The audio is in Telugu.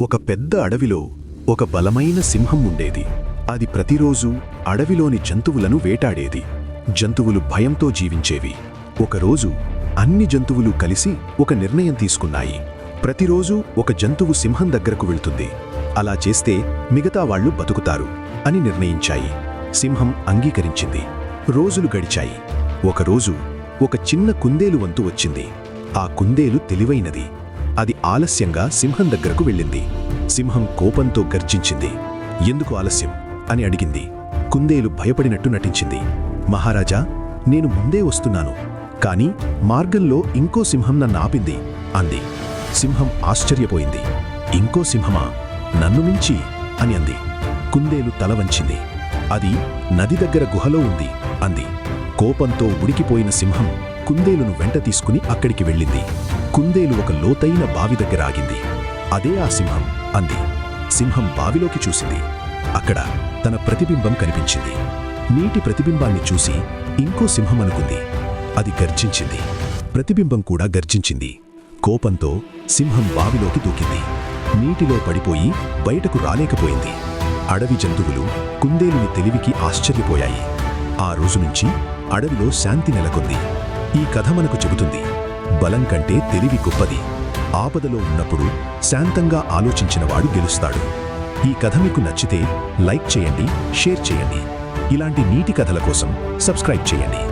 ఒక పెద్ద అడవిలో ఒక బలమైన సింహం ఉండేది. అది ప్రతిరోజూ అడవిలోని జంతువులను వేటాడేది. జంతువులు భయంతో జీవించేవి. ఒకరోజు అన్ని జంతువులు కలిసి ఒక నిర్ణయం తీసుకున్నాయి. ప్రతిరోజూ ఒక జంతువు సింహం దగ్గరకు వెళ్తుంది. అలా చేస్తే మిగతా వాళ్ళు బతుకుతారు అని నిర్ణయించాయి. సింహం అంగీకరించింది. రోజులు గడిచాయి. ఒకరోజు ఒక చిన్న కుందేలు వంతు వచ్చింది. ఆ కుందేలు తెలివైనది. అది ఆలస్యంగా సింహం దగ్గరకు వెళ్ళింది. సింహం కోపంతో గర్జించింది. ఎందుకు ఆలస్యం అని అడిగింది. కుందేలు భయపడినట్టు నటించింది. మహారాజా, నేను ముందే వస్తున్నాను, కానీ మార్గంలో ఇంకో సింహం నన్నాపింది అంది. సింహం ఆశ్చర్యపోయింది. ఇంకో సింహమా? నన్ను మించి అని అంది. కుందేలు తల వంచింది. అది నది దగ్గర గుహలో ఉంది అంది. కోపంతో ఉడికిపోయిన సింహం కుందేలును వెంట తీసుకుని అక్కడికి వెళ్ళింది. కుందేలు ఒక లోతైన బావి దగ్గర ఆగింది. అదే ఆ సింహం అంది. సింహం బావిలోకి చూసింది. అక్కడ తన ప్రతిబింబం కనిపించింది. నీటి ప్రతిబింబాన్ని చూసి ఇంకో సింహం అనుకుంది. అది గర్జించింది. ప్రతిబింబం కూడా గర్జించింది. కోపంతో సింహం బావిలోకి దూకింది. నీటిలో పడిపోయి బయటకు రాలేకపోయింది. అడవి జంతువులు కుందేలుని తెలివికి ఆశ్చర్యపోయాయి. ఆ రోజు నుంచి అడవిలో శాంతి నెలకొంది. ఈ కథ మనకు చెబుతుంది, బలం కంటే తెలివి గొప్పది. ఆపదలో ఉన్నప్పుడు శాంతంగా ఆలోచించినవాడు గెలుస్తాడు. ఈ కథ మీకు నచ్చితే లైక్ చేయండి, షేర్ చేయండి. ఇలాంటి నీతి కథల కోసం సబ్స్క్రైబ్ చేయండి.